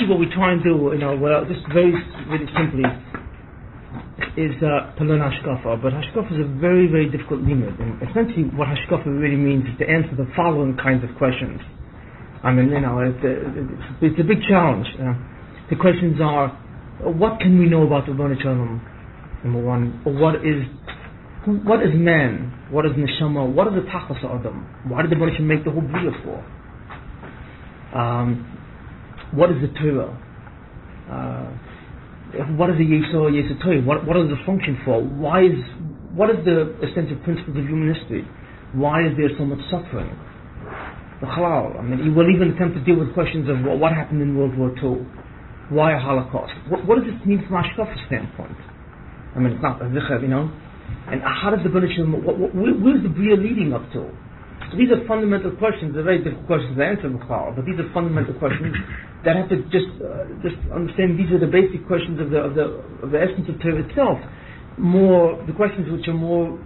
What we try and do, well, just very, really simply, is to learn Hashkafa. But Hashkafa is a very, very difficult limit. And essentially, what Hashkafa really means is to answer the following kinds of questions. I mean, it's a big challenge. The questions are, what can we know about the Ribono Shel Olam? Number one, or what is man? What is neshama? What is the tachlis adam? Why did the Ribono Shel Olam make the whole bria for? What is the Torah? What is the Yesod Torah? What is the function for? What is the essential principles of human history? Why is there so much suffering? The halal. I mean, he will even attempt to deal with questions of what happened in World War II. Why a Holocaust? What does this mean from a Hashkafa standpoint? I mean, it's not a zichar, And how does the Ribono Shel Olam, where's the bria leading up to? So these are fundamental questions. They're very difficult questions to answer, but these are fundamental questions that have to just understand. These are the basic questions of the essence of Torah itself. More the questions which are more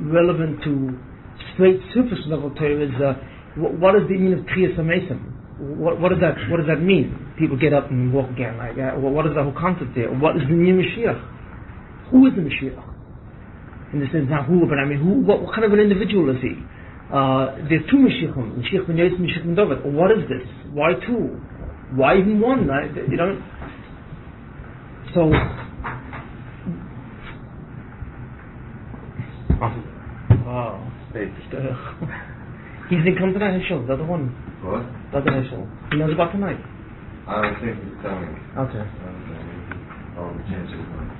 relevant to straight surface level Torah is what is the meaning of Kriyas HaMesim? What does that mean? People get up and walk again. What is the whole concept there? What is the new Mashiach? Who is the Mashiach? In the sense, not who, but I mean, who? What kind of an individual is he? There are two Mashiachim, Mashiach ben Yosef and Mashiach ben David. What is this? Why two? Why even one? So, he didn't come tonight, Hishel, the other one. What? The other Hishel. He knows about tonight. I don't think he's coming. Okay. I'll change his mind.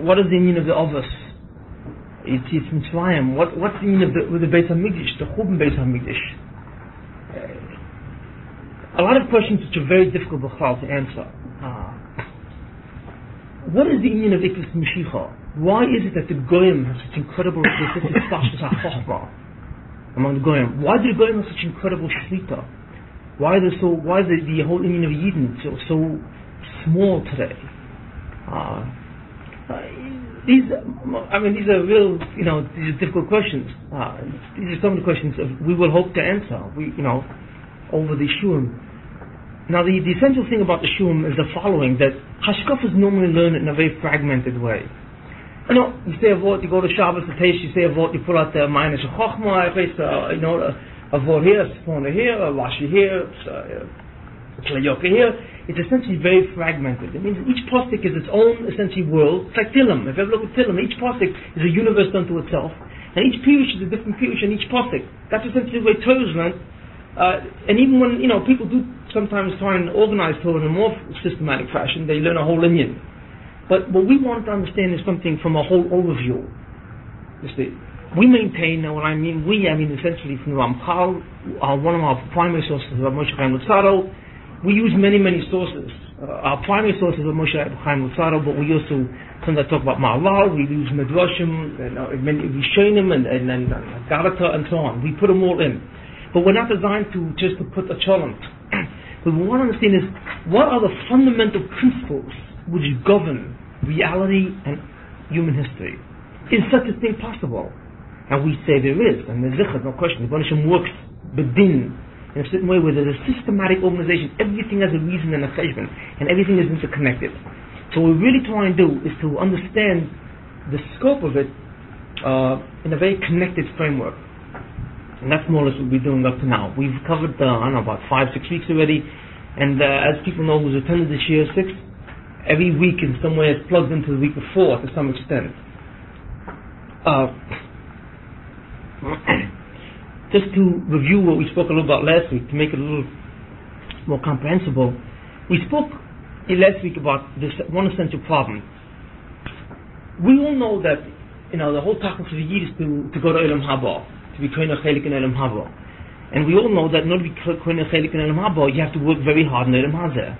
What is the meaning of the Avos? It's Mitzrayim. What's the meaning of the Beis HaMikdash, the Churban Beis HaMikdash? A lot of questions which are very difficult to answer. What is the meaning of Ikras Mashiach? Why is it that the Goyim have such incredible among the Goyim? Why do the Goyim have such incredible Shlita? Why is the whole meaning of Yidden so small today? These are real, these are difficult questions. These are some of the questions we will hope to answer. Over the Shurim. Now, the essential thing about the Shurim is the following: that Hashkafa is normally learned in a very fragmented way. You say a word, you go to Shabbos, the Teish, you say a word, you pull out the Ma'anesh Chochma, a word here, a Sphona here, a Rashi here, a Tlayoka here. It's essentially very fragmented. It means each postik is its own essentially world. It's like Tillim. If you ever look at Tillim, each postik is a universe unto itself, and each pirush is a different pirush in each postik. That's essentially the way Torah is learned. And even when people do sometimes try and organize Torah in a more systematic fashion, they learn a whole Inyan. But what we want to understand is something from a whole overview. We maintain, now when I mean essentially from the Ramchal, one of our primary sources is Moshe Chaim Luzzatto. We use many sources. Our primary source is Moshe Chaim Luzzatto, but we also sometimes talk about Ma'alal, we use Midrashim, Rishonim, and Galata, and so on. We put them all in. But we're not designed to put a challenge. What we want to understand is, what are the fundamental principles which govern reality and human history? Is such a thing possible? And we say there is, and there's no question. The Ribono Shel Olam works bedin in a certain way where there's a systematic organization. Everything has a reason and a cheshbon, and everything is interconnected. So what we're really trying to do is to understand the scope of it in a very connected framework. And that's more or less what we're doing up to now. We've covered, about 5-6 weeks already, and as people know who's attended this year 6, every week in some way is plugged into the week before to some extent. Just to review what we spoke a little about last week, to make it a little more comprehensible, we spoke last week about this one essential problem. We all know that, the whole topic of the Yid is to go to Olam Haba, to be Kohen Chelik in Olam Haba. And we all know that in order to be Kohen Chelik in Olam Haba, you have to work very hard in Olam Hazeh.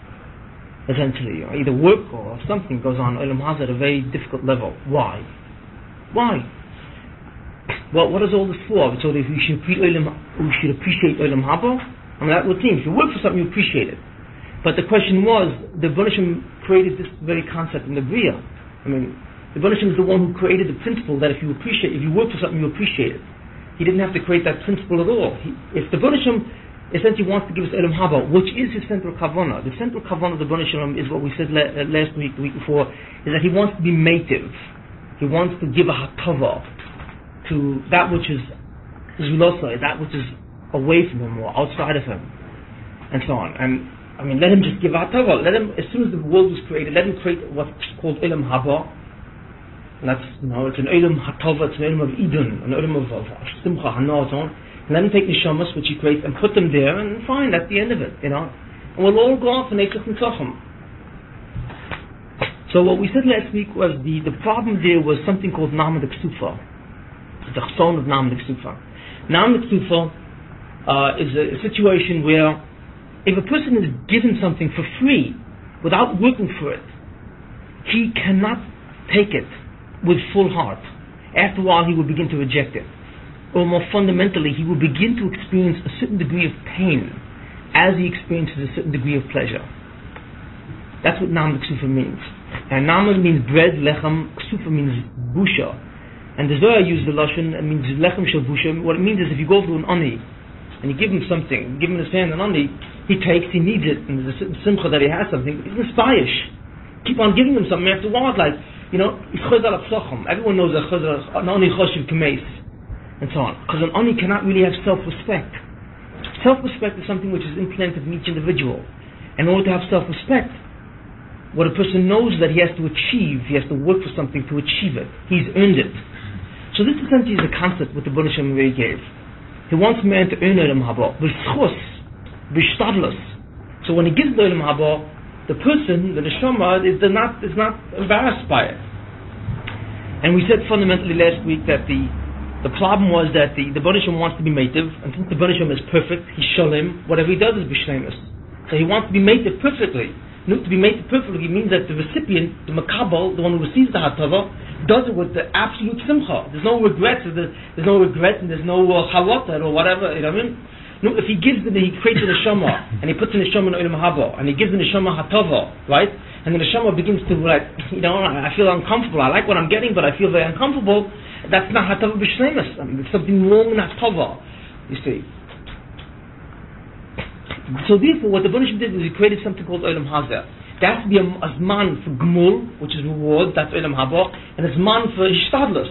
Essentially, either work or something goes on Olam Hazeh at a very difficult level. Why? Well, what is all this for? So that we should appreciate Olam Haba. That would seem. If you work for something, you appreciate it. But the question was, the Ribono Shel Olam created this very concept in the Bria. The Baruch Hashem is the one who created the principle that if you work for something, you appreciate it. He didn't have to create that principle at all. If the Baruch Hashem essentially wants to give us Elam Haba, which is his central kavanah, the central kavanah of the Baruch Hashem is what we said last week, the week before, is that he wants to be mative. He wants to give a hatava to that which is zulosai, that which is away from him or outside of him, and so on. And I mean, let him just give a hatava. Let him, as soon as the world was created, let him create what's called Elam Haba. And that's, it's an Elam Hatava, it's an Elam of Eden, an Elam of Simcha, Hana, so on. And let him take Neshamas, which he creates, and put them there, and fine, that's the end of it, And we'll all go off and Eitzach and Tzachim. So what we said last week was the problem there was something called Nam de Ksufa. The chson of Nam de Ksufa. Nam de Ksufa is a situation where if a person is given something for free, without working for it, he cannot take it with full heart. After a while he will begin to reject it. Or more fundamentally, he will begin to experience a certain degree of pain as he experiences a certain degree of pleasure. That's what Nam Ksufa means. And Nam means bread, lechem, Ksufa means busha. And the Zohar used the Lashon, it means lechem shel busha. What it means is if you go to an ani, and you give him something, give him his hand an ani, he takes, he needs it, and there's a certain simcha that he has something, he's inspired. Keep on giving him something after a while, like, everyone knows that an ani choshev kameis, and so on. Because an ani cannot really have self-respect. Self-respect is something which is implanted in each individual. In order to have self-respect, what a person knows that he has to achieve, he has to work for something to achieve it. He's earned it. So this essentially is a concept what the Baruch Hashem gave. He wants man to earn Olam Haba, b'schus, b'shtadlus. So when he gives the Olam Haba, the person, the neshama, is not embarrassed by it. And we said fundamentally last week that the problem was that the Baruch Hashem wants to be mative, and since the Baruch Hashem is perfect, he's shalom, whatever he does is b'shleimus. So he wants to be mative perfectly. To be mative perfectly means that the recipient, the makabel, the one who receives the hatava, does it with the absolute simcha. There's no regrets, there's no regret, and there's no halata or whatever, you know what I mean? No, if he gives he creates the neshama, and he puts the neshama in Olam Haba, and he gives the neshama hatava, right? And the neshama begins to, like, I feel uncomfortable, I like what I'm getting, but I feel very uncomfortable. That's not hatava b'shleimus. I mean, there's something wrong in hatava, you see. So therefore, what the Baruch Hashem did was he created something called Olam Hazeh. There has to be a zman for Gmul, which is reward, that's Olam Haba, and a zman for Hishtadlus,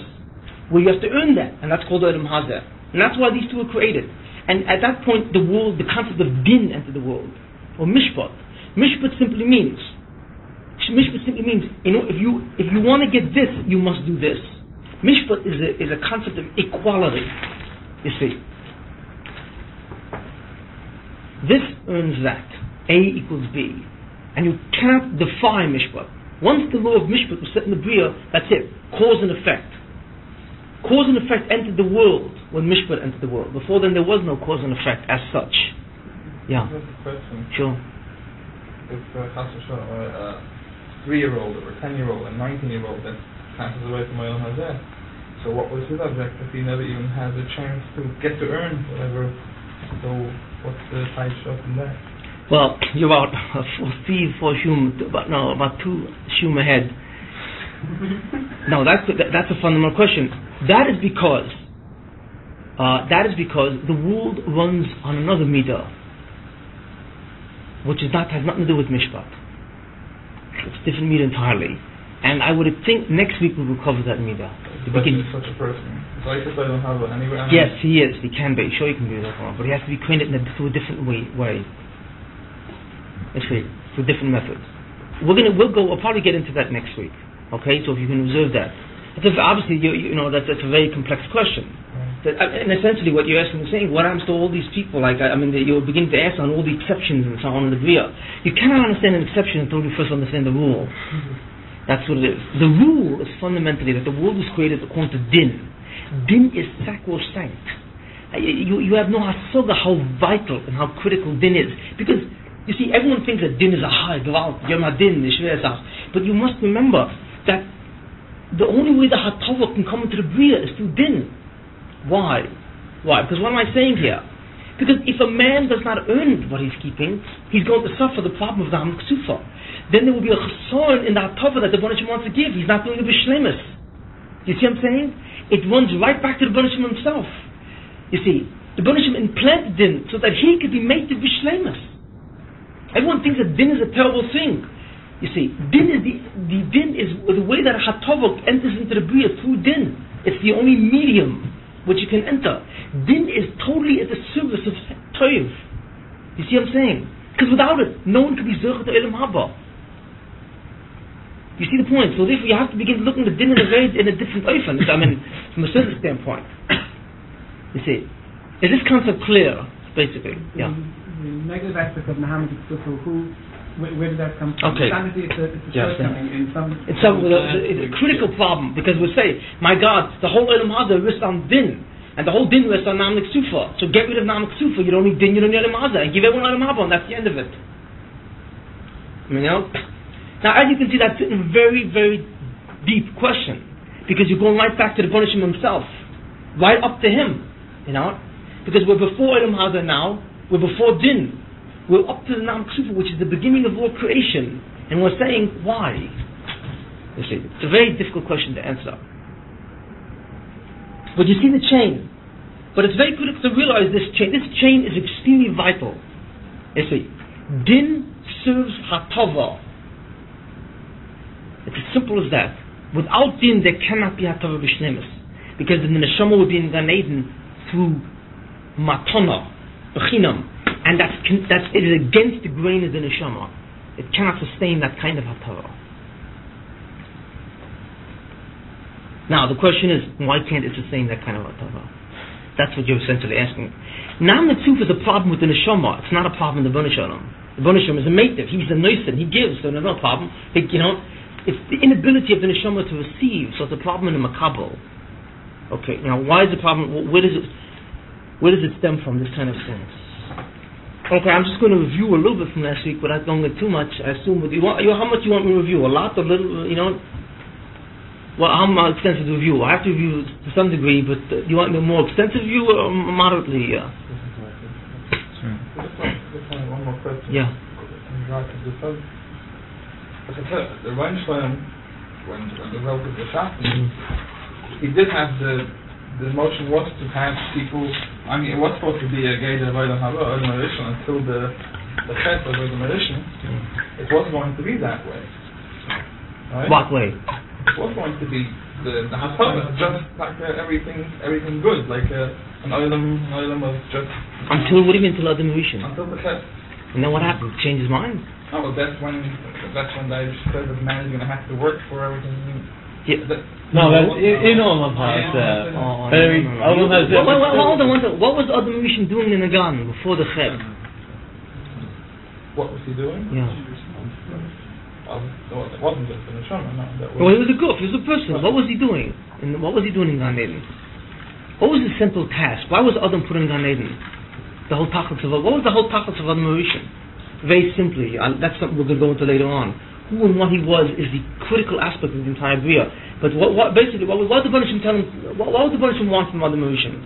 where you have to earn that, and that's called Olam Hazeh. And that's why these two were created. And at that point, the concept of din entered the world, or mishpat. Mishpat simply means, if you want to get this, you must do this. Mishpat is a concept of equality, you see. This earns that. A equals B. And you cannot defy Mishpat. Once the law of Mishpat was set in the Bria, that's it. Cause and effect. Cause and effect entered the world when Mishpat entered the world. Before then there was no cause and effect as such. Yeah. Just a question. Sure. If a 3-year-old or a 10-year-old and 19-year-old that passes away from Olam Hazeh, so what was his objective? He never even has a chance to get to earn whatever. So what's the side shot in that? Well, you're about 4 about 2 shum ahead. No, that's a fundamental question. That is because the world runs on another midah, which has nothing to do with mishpat. It's a different midah entirely. And I would think next week we will cover that midah. But he's such a person. So I guess I don't have anywhere. Yes, he is. He can be. Sure, he can be that one, but he has to be created through a different way. Let's see, through different methods. We'll probably get into that next week. Okay, so if you can observe that. Obviously, that's a very complex question. Right. And essentially, what you're asking is saying, what happens to all these people? You're beginning to ask on all the exceptions and so on in the Bria. You cannot understand an exception until you first understand the rule. That's what it is. The rule is fundamentally that the world was created according to din. Din is sacrosanct. You have no hasoga how vital and how critical din is. Because, you see, everyone thinks that din is a high, but you must remember that the only way the hatava can come into the Bria is through din. Why? Because what am I saying here? Because if a man does not earn what he's keeping, he's going to suffer the problem of the Ham Ksufa. then there will be a chesron in the hatava that the Rebbeinu Shem wants to give. He's not doing a b'shleimus. You see what I'm saying? It runs right back to the Rebbeinu Shem himself. You see, the Rebbeinu Shem implanted din so that he could be made to b'shleimus. Everyone thinks that din is a terrible thing. You see, din is the din is the way that hatava enters into the bria through din. It's the only medium which you can enter. Din is totally at the service of toiv. You see what I'm saying? Because without it, no one could be zerchet to Olam Haba. You see the point? So therefore you have to begin looking at din in a different oifen. I mean, from a certain standpoint. You see. Is this concept clear, basically? Yeah. The negative aspect of Muhammad where did that come from? Okay. It's a shortcoming in some... It's a critical problem, because we say, my God, the whole Olam Haba rests on din, and the whole din rests on Nam Ksufa. So get rid of Nam Ksufa, you don't need din, you don't need Olam Haba, and give everyone Olam Haba, and that's the end of it. You know? Now, as you can see, that's a very, very deep question, because you're going right back to the Rebbeinu Shem himself, right up to him, you know? Because we're before Olam Haba now, we're before din. We're up to the Nam Ksufa, which is the beginning of all creation. And we're saying, why? You see, it's a very difficult question to answer. But you see the chain. But it's very critical to realize this chain. This chain is extremely vital. You see, din serves hatava. It's as simple as that. Without din, there cannot be hatava b'shleimus. Because the neshama will be in Gan Eden through matana, b'chinam. And it is against the grain of the neshama. It cannot sustain that kind of hatara. Now the question is, why can't it sustain that kind of hatara? That's what you're essentially asking. Nam Netzuf is a problem with the neshama. It's not a problem with the Rebbeinu Shalom. The Rebbeinu Shalom is a mative. He's a noisin. He gives, so there's no problem. It's the inability of the neshama to receive. So it's a problem in the makabel. Okay. Now why is the problem? Where does it stem from? This kind of thing. Okay, I'm just going to review a little bit from last week without going into too much. I assume. How much you want me to review? A lot, or little? You know. Well, how extensive to review? I have to review to some degree, but you want me a more extensive view or moderately? Just one more question. Yeah. Because the Reinstein, when the Welt of the Schatten, he did have the motion was to have people. I mean, it was supposed to be a gay Olam Haba until the Chet of the Medicine. It was going to be that way. Right? What way? It was going to be the Hatava, just like everything good, like an Olam of just. Until what do you mean until Adam Rishon? Until the Chet. And then what happens? Change his mind? No, that's when they said that man is going to have to work for everything. Yeah. No, in Olam Haba. What was Adam Rishon doing in the garden before the Chet? What was he doing? Yeah. It wasn't just the neshama. No, Well, he was a goof. He was a person. What was he doing? What was he doing in Gan Eden? What was his central task? Why was Adam put in Gan Eden? What was the whole tachlis of Adam Rishon? Very simply, that's something we're going to go into later on. Who and what he was is the critical aspect of the entire Bria. But what did the Rebbeinu Shem tell him? What would the Rebbeinu Shem want from Adam Rishon?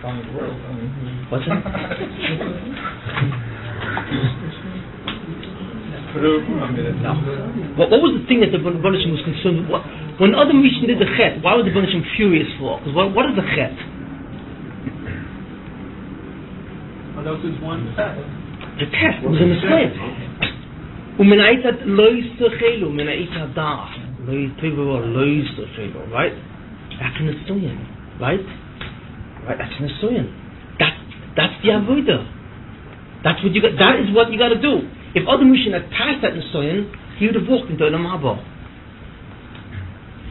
The world. What's that? No. What was the thing that the Rebbeinu Shem was concerned with? When Adam Rishon did the Chet, why was the Rebbeinu Shem furious for? Because what is the Chet? Well, those is one test. The test was in the slave. Umenaitat lois techelu, umenaitat das, lois tegru, lois techelu. Right? That's an Estoyan. Right? Right? That's an Estoyan. That's the avodah. That's what you got. That is what you got to do. If Adam Rishon had passed that Estoyan, he would have walked into Olam Haba.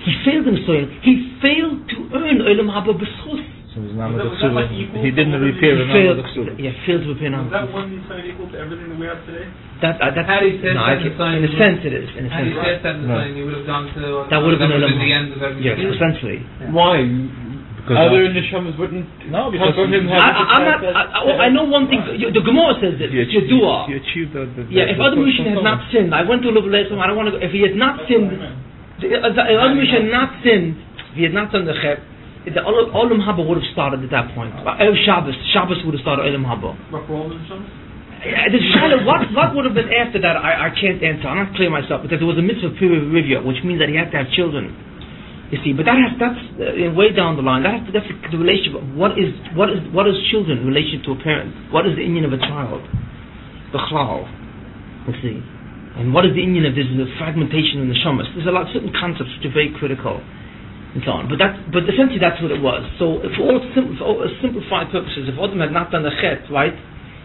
He failed in Estoyan. He failed to earn Olam Haba b'schus. So he didn't repair another Ksuba. Yeah, failed to repair another. Is that one Estoyan equal to everything that we have today? In a sense it is. In a sense, he would have gone to that would have been the end of everything. Yes, essentially. Yeah. Why? Because other neshamas wouldn't. No, because I know one thing. The Gemara says this. He achieved the if Adam Rishon had not sinned, I went to a little later. I don't want to go. If he had not sinned, Adam Rishon had not sinned. If he had not done the Chet, the Olam Haba would have started at that point. Shabbos would have started Olam Haba. But for all the neshamas? The Shiloh, what would have been after that, I can't answer. I'm not clear myself, because there was a mitzvah period review, which means that he had to have children. You see, but that's way down the line. That's the relationship of what is children in relation to a parent? What is the union of a child? The chlal. You see. And what is the union of this fragmentation in the shamas? There's a lot of certain concepts which are very critical and so on. But essentially that's what it was. So for all simplified purposes, if Adam had not done the chet, right,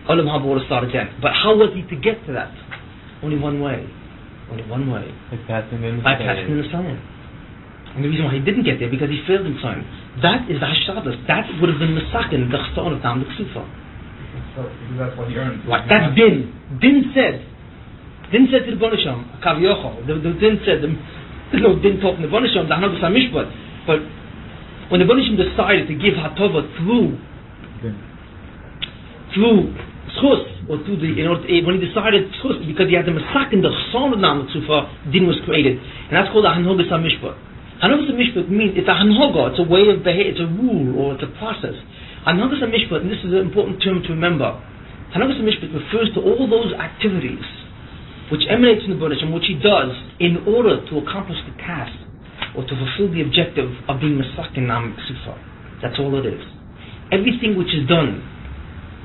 Olam Haba would have started again. But how was he to get to that? Only one way. Only one way. By passing in the sign. And the reason why he didn't get there, because he failed in sign. That is the Hashadas. That would have been Masakin, the Chaston of Tam, the Ksufa. Because that's what he earned. Right, that's Din. Din said to the Bonisham, Kavyochel, the Din said, there's no Din talking to the Bonisham, the Hanagas HaMishpat. But when the Bonisham decided to give Hatova through Schus, or through when he decided Schus, because he had the Masak in the Chasson of Nam Tzufa, Din was created. And that's called the Hanagas HaMishpat. Hanagas HaMishpat means, it's a Hanhoga, it's a way of behavior, it's a rule, or it's a process. Hanagas HaMishpat, and this is an important term to remember, Hanagas HaMishpat refers to all those activities which emanates from the Bonisham, which he does in order to accomplish the task or to fulfill the objective of being Masak in Nam Ksufa. That's all it is. Everything which is done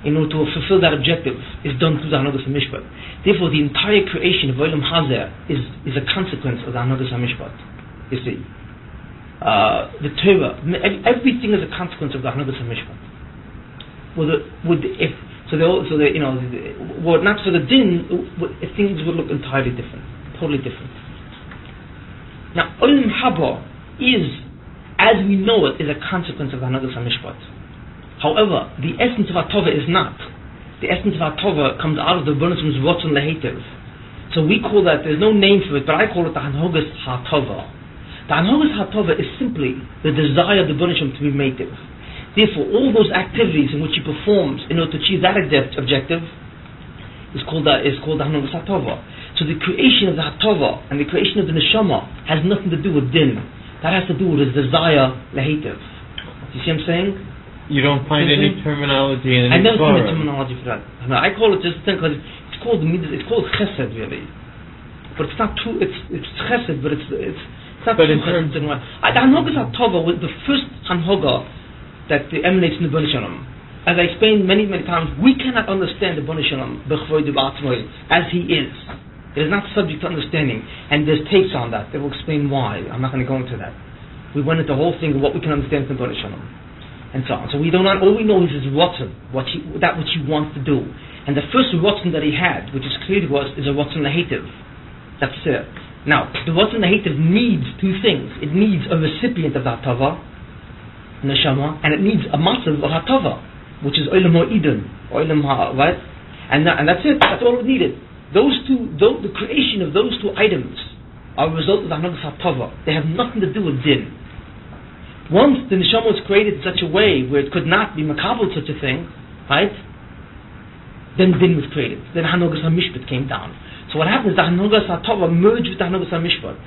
in order to fulfill that objective is done through the Hanagas HaMishpat. Therefore, the entire creation of Olam Hazer is a consequence of the Hanagas HaMishpat. You see, the Torah, everything is a consequence of the Hanagas HaMishpat. Not for the Din, things would look entirely different, totally different. Now, Olam Haba is, as we know it, is a consequence of the Hanagas HaMishpat. However, the essence of Hatova is not. The essence of Hatova comes out of the Bonishim's Rotzon Lehetiv. So we call that, there's no name for it, but I call it the Hanagas Hatova. The Hanagas Hatova is simply the desire of the Bonishim to be mative. Therefore, all those activities in which he performs in order to achieve that objective is called the Hanagas Hatova. So the creation of the Hatova and the creation of the Neshama has nothing to do with Din. That has to do with his desire Lehetiv. You see what I'm saying? You don't find any terminology in I any never find a Torah. terminology for that. I call it just because it's called Chesed really, but it's not true. It's Chesed, but it's not but true Chesed. The Hanagas Hatova was the first Hanhoga that emanates in the Bnei Shalom. As I explained many times, we cannot understand the Bnei Shalom as he is. It is not subject to understanding, and there's tapes on that will explain why. I'm not going to go into that. We went into the whole thing of what we can understand from the Bnei Shalom, and so on. So we don't. All we know is his rotzen, that which he wants to do. And the first rotzen that he had, which is clear to us, is a rotzen lehetiv. That's it. Now, the rotzen lehetiv needs two things. It needs a recipient of the Hatava, Neshama, and it needs a matzav of Hatava, which is Olam Ha'idun, Olam Ha, right? And that's it. That's all it needed. Those two, the creation of those two items are a result of the Hanagas Hatava. They have nothing to do with Din. Once the Neshama was created in such a way where it could not be makabel such a thing, right? Then Din was created. Then Hanagas HaMishpat came down. So what happens? The Hanagas Hatava merged with the Hanagas HaMishpat,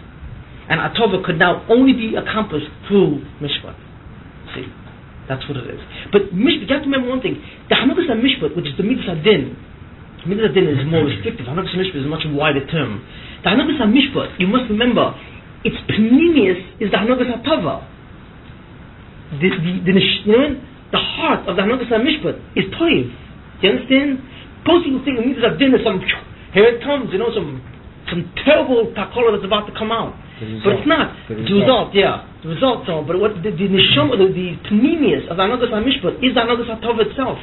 and Hatava could now only be accomplished through Mishpat. See, that's what it is. But Mishpat, you have to remember one thing: the Hanagas HaMishpat, which is the Midas HaDin, Midas HaDin is more restrictive. Hanagas HaMishpat is a much wider term. The Hanagas HaMishpat, you must remember, its panemius is the Hanagas HaTava. The heart of the Hanagas HaMishpat is Toiv. Do you understand? Most people think Midas HaDin is some, here it comes, some terrible takola that's about to come out. But it's not. The result, yeah. The result, but what the neshama, the panemius of the Hanagas HaMishpat is the Hanagas HaTava itself.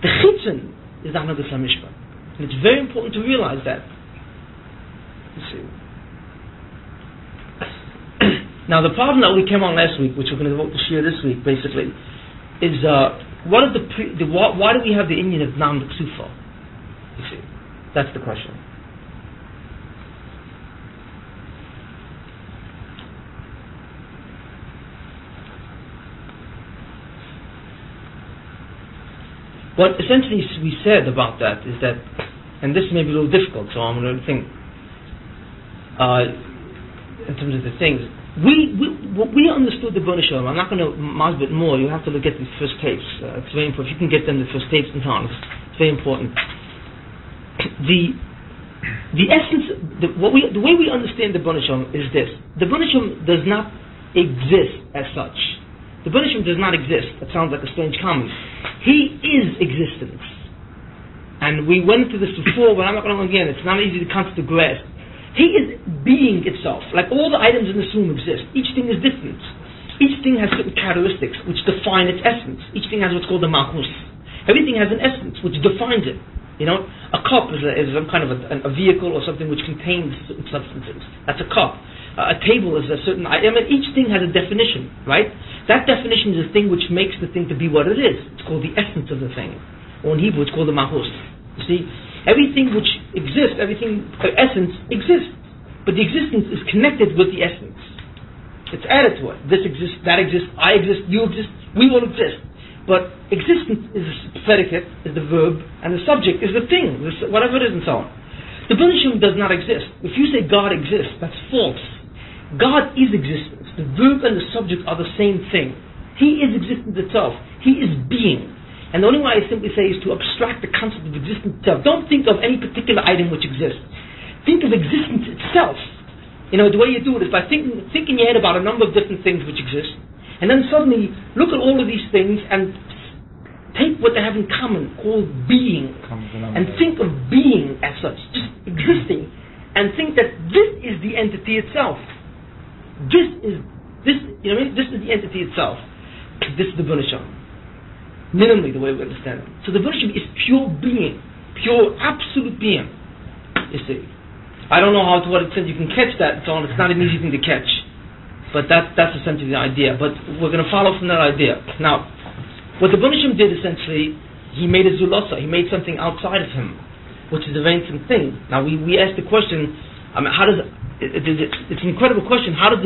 The chitzon is the Hanagas HaMishpat. And it's very important to realize that. You see. Now the problem that we came on last week, which we're going to share this week, basically, is why do we have the Indian of Nam Ksufa? You see, that's the question. What essentially we said about that is that, and this may be a little difficult, so I'm going to think in terms of the things. We understood the Bnei Shalom. I'm not going to masbit more. You have to look at these first tapes. It's very important. If you can get them the first tapes in time, it's very important. the essence, the way we understand the B'nai Shalom is this: the B'nai Shalom does not exist as such. The B'nai Shalom does not exist. That sounds like a strange comment. He is existence, and we went into this before, but I'm not going to go again. It's not easy to concept to grasp. He is being itself. Like all the items in this room exist. Each thing is different. Each thing has certain characteristics which define its essence. Each thing has what's called a malchus. Everything has an essence which defines it. You know, a cup is some kind of a vehicle or something which contains certain substances. That's a cup. A table is a certain item. I mean, each thing has a definition, right? That definition is the thing which makes the thing to be what it is. It's called the essence of the thing. Or in Hebrew, it's called the malchus. You see, everything which exists, essence exists. But the existence is connected with the essence. It's added to it. This exists, that exists, I exist, you exist, we all exist. But existence is the predicate, is the verb, and the subject is the thing, whatever it is, and so on. The B'nai Shalom does not exist. If you say God exists, that's false. God is existence. The verb and the subject are the same thing. He is existence itself. He is being. And the only way I simply say is to abstract the concept of existence itself. Don't think of any particular item which exists. Think of existence itself. You know, the way you do it is by thinking in your head about a number of different things which exist, and then suddenly look at all of these things and take what they have in common, called being, and think of being as such, just existing, and think that this is the entity itself. This is the entity itself. This is the B'nai Shalom. Minimally, the way we understand it. So the B'nai Shalom is pure being, pure absolute being. You see, I don't know to what extent you can catch that and so on. It's not an easy thing to catch. But that's essentially the idea. But we're going to follow from that idea. Now, what the B'nai Shalom did essentially, he made a zulasa. He made something outside of him, which is a very interesting thing. Now we asked the question. I mean, how does it's an incredible question. How does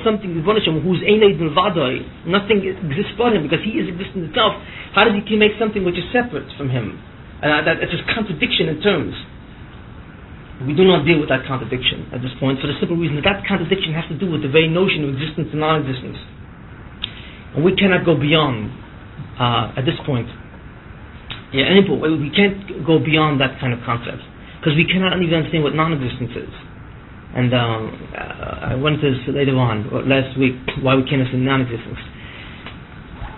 something the B'nai Shalom, who's einay d'lvadoi, nothing exists but him because he is existence itself. How does he make something which is separate from him? And it's a contradiction in terms. We do not deal with that contradiction at this point for the simple reason that contradiction has to do with the very notion of existence and non-existence. And we cannot go beyond, at this point, we can't go beyond that kind of concept because we cannot even understand what non-existence is. And I went to this later on, last week, why we can't understand non-existence.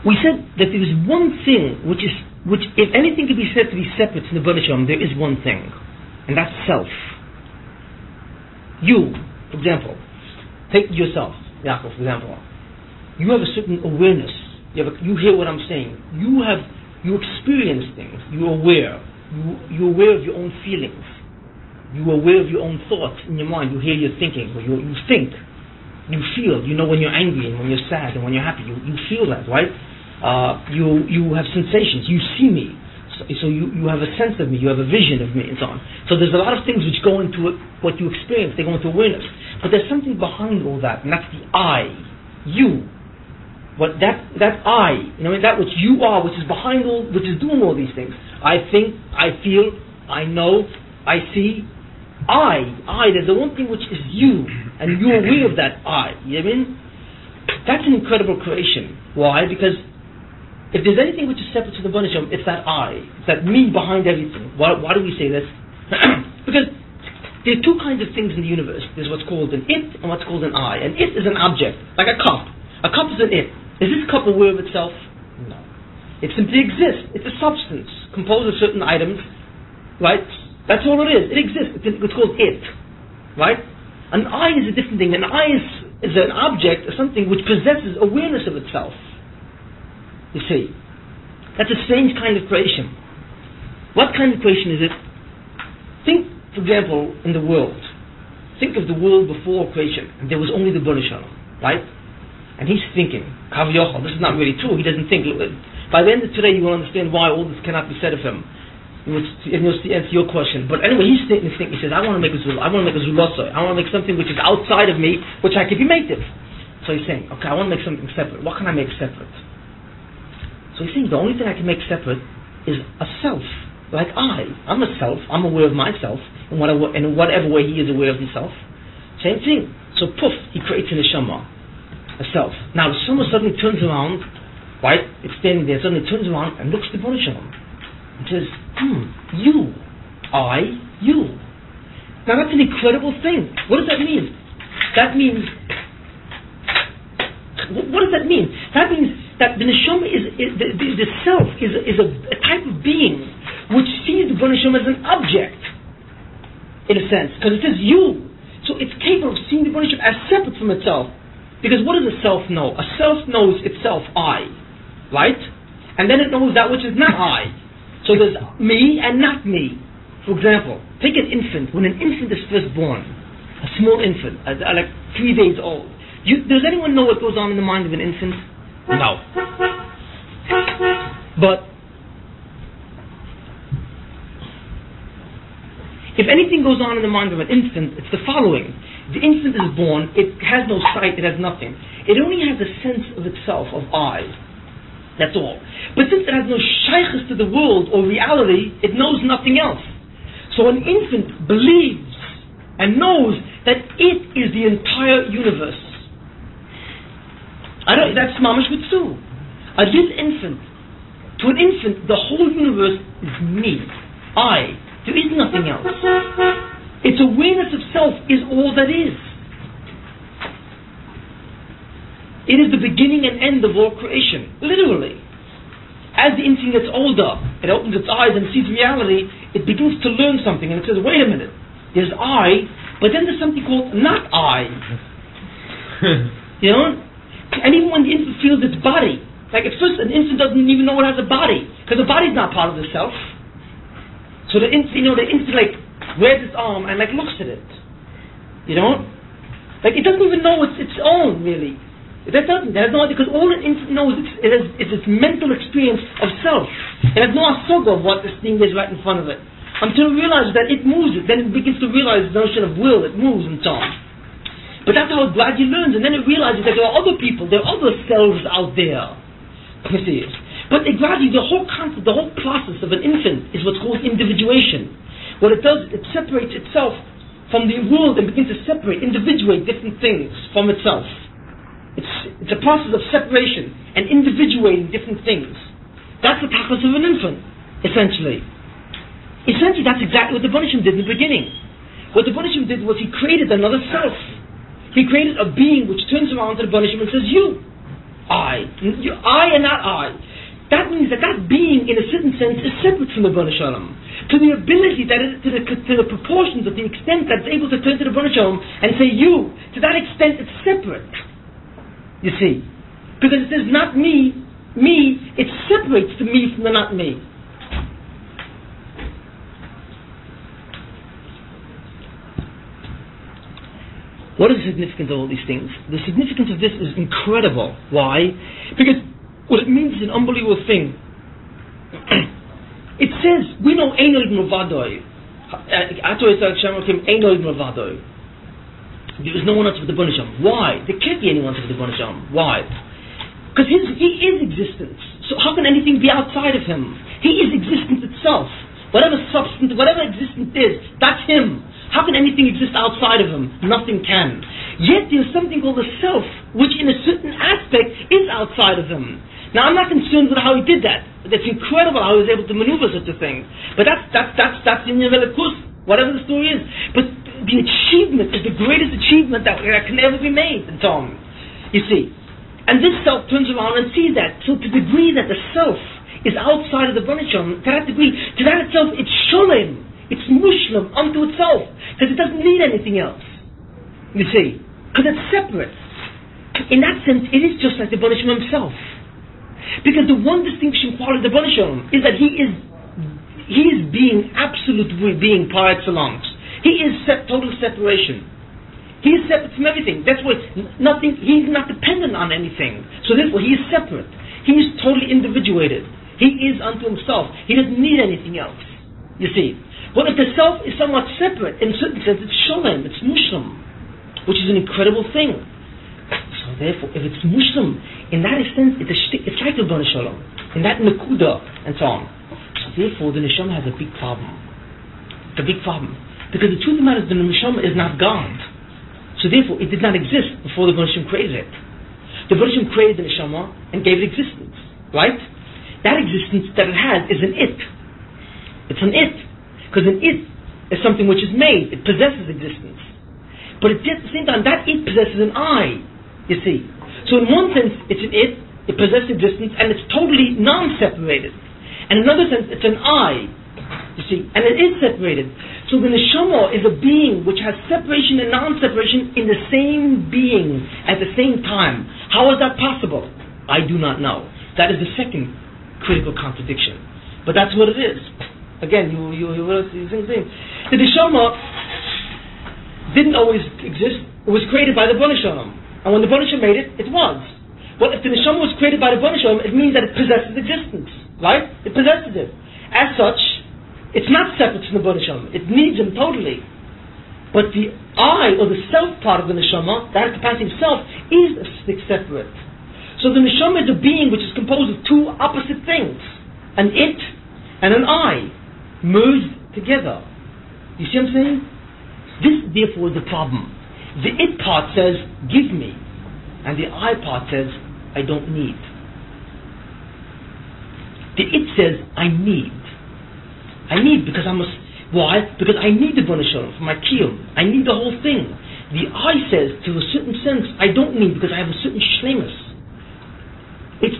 We said that there is one thing which if anything could be said to be separate from the B'nai Shalom, there is one thing, and that's self. You, for example, take yourself, Yaakov, for example. You have a certain awareness. You hear what I'm saying. You experience things. You're aware. You're aware of your own feelings. You're aware of your own thoughts in your mind. You hear your thinking. You think. You feel. You know when you're angry and when you're sad and when you're happy. You feel that, right? You have sensations. You see me. So you have a sense of me, you have a vision of me, and so on. So there's a lot of things which go into what you experience, they go into awareness. But there's something behind all that, and that's the I, you. But that I, that which you are, which is behind all, which is doing all these things. I think, I feel, I know, I see. There's the one thing which is you, and you're aware of that I. You know what I mean? That's an incredible creation. Why? Because if there's anything which is separate to the B'nai Shalom, it's that I. It's that me behind everything. Why do we say this? Because there are two kinds of things in the universe. There's what's called an it and what's called an I. An it is an object, like a cup. A cup is an it. Is this cup aware of itself? No. It simply exists. It's a substance composed of certain items, right? That's all it is. It exists. It's called it, right? An I is a different thing. An I is an object, something which possesses awareness of itself. You see, that's a strange kind of creation. What kind of creation is it? Think, for example, in the world. Think of the world before creation, and there was only the B'nai Shalom, right? And he's thinking, Kav Yochel, this is not really true. He doesn't think. By the end of today, you will understand why all this cannot be said of him. And you'll answer your question. But anyway, he's thinking. He says, I want to make a zulasa. I want to make something which is outside of me, which I can be native. So he's saying, okay, I want to make something separate. What can I make separate? So he's saying the only thing I can make separate is a self. Like I'm a self. I'm aware of myself in whatever way he is aware of himself. Same thing. So poof, he creates a neshama, a self. Now the neshama suddenly turns around, right? It's standing there. Suddenly turns around and looks at the B'nai Shalom and says, you. I, you. Now that's an incredible thing. What does that mean? That means, what does that mean? That means that the neshama the self is a type of being which sees the neshama as an object, in a sense, because it says you. So it's capable of seeing the neshama as separate from itself. Because what does a self know? A self knows itself, I, right? And then it knows that which is not I. So there's me and not me. For example, take an infant. When an infant is first born, a small infant, like 3 days old, does anyone know what goes on in the mind of an infant? No. But if anything goes on in the mind of an infant, it's the following. The infant is born, it has no sight, it has nothing. It only has a sense of itself, of I. That's all. But since it has no shaykhs to the world or reality, it knows nothing else. So an infant believes and knows that it is the entire universe. That's mamash mitzu. To an infant, the whole universe is me, I. There is nothing else. Its awareness of self is all that is. It is the beginning and end of all creation, literally. As the infant gets older, it opens its eyes and sees reality, it begins to learn something, and it says, wait a minute, there's I, but then there's something called not I. You know? And even when the infant feels its body, like at first an infant doesn't even know it has a body, because the body's not part of the self. So the infant like wears its arm and like looks at it. You know? Like it doesn't even know it's its own, really. It has no idea, because all an infant knows is its mental experience of self. It has no asoga of what this thing is right in front of it. Until it realizes that it moves it, then it begins to realize the notion of will, it moves and so on. But that's how it gradually learns, and then it realizes that there are other people, there are other selves out there. You see it. But it gradually, the whole concept, the whole process of an infant is what's called individuation. What it does, it separates itself from the world and begins to separate, individuate different things from itself. It's a process of separation and individuating different things. That's the tachlis of an infant, essentially. Essentially, that's exactly what the Banishim did in the beginning. What the Banishim did was he created another self. He created a being which turns around to the Banishim and says, you, I and not I. That means that being, in a certain sense, is separate from the Banishim. To the ability, to the proportions, of the extent that it's able to turn to the Banishim and say, you, to that extent it's separate. You see, because it says not me, it separates the me from the not me. What is the significance of all these things? The significance of this is incredible. Why? Because what it means is an unbelievable thing. It says, we know Eino Ibn Vadoi. There is no one else with the Banisham. Why? There can't be anyone else with the Banisham. Why? Because he is existence. So how can anything be outside of him? He is existence itself. Whatever substance, whatever existence is, that's him. How can anything exist outside of him? Nothing can. Yet there's something called the self, which in a certain aspect is outside of him. Now I'm not concerned with how he did that. That's incredible how he was able to maneuver such a thing. But that's in the Velikus, whatever the story is. But the achievement is the greatest achievement that can ever be made in Tom. You see. And this self turns around and sees that. So to the degree that the self is outside of the Banisham, to that degree, to that itself, it's sholem. It's mushlam unto itself. Because it doesn't need anything else. You see. Because it's separate. In that sense, it is just like the Banisham himself. Because the one distinguishing quality of the Banisham is that he is being, absolute being par excellence. He is total separation. He is separate from everything. That's why he's not dependent on anything. So therefore he is separate. He is totally individuated. He is unto himself. He doesn't need anything else. You see. But if the self is somewhat separate, in a certain sense it's sholem, it's mushlam, which is an incredible thing. So therefore, if it's mushlam, in that sense, it's like the Bana Shalom, in that nakuda, and so on. So therefore, the neshama has a big problem. It's a big problem. Because the truth of the matter is, the neshama is not God. So therefore, it did not exist before the Banishim created it. The Banishim created the neshama and gave it existence. Right? That existence that it has is an it. It's an it. Because an it is something which is made, it possesses existence. But at the same time, that it possesses an I, you see. So in one sense, it's an it possesses existence, and it's totally non-separated. And in another sense, it's an I, you see, and it is separated. So the neshama is a being which has separation and non-separation in the same being at the same time. How is that possible? I do not know. That is the second critical contradiction. But that's what it is. Again, you the same thing. The neshama didn't always exist. It was created by the Bnei Shalom. And when the Bnei Shalom made it, it was. Well, if the neshama was created by the Bnei Shalom, it means that it possesses existence. Right? It possesses it. As such, it's not separate from the Bnei Shalom. It needs him totally. But the I, or the self part of the neshama, that capacity of self, is separate. So the neshama is a being which is composed of two opposite things. An it and an I, merged together. You see what I'm saying? This, therefore, is the problem. The it part says, give me. And the I part says, I don't need. The it says, I need. I need because I must. Why? Because I need the Bnei Shalom for my kiyum. I need the whole thing. The I says, to a certain sense, I don't need because I have a certain shlemus. It's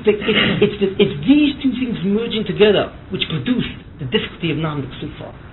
these two things merging together which produce the difficulty of non-Ksufah.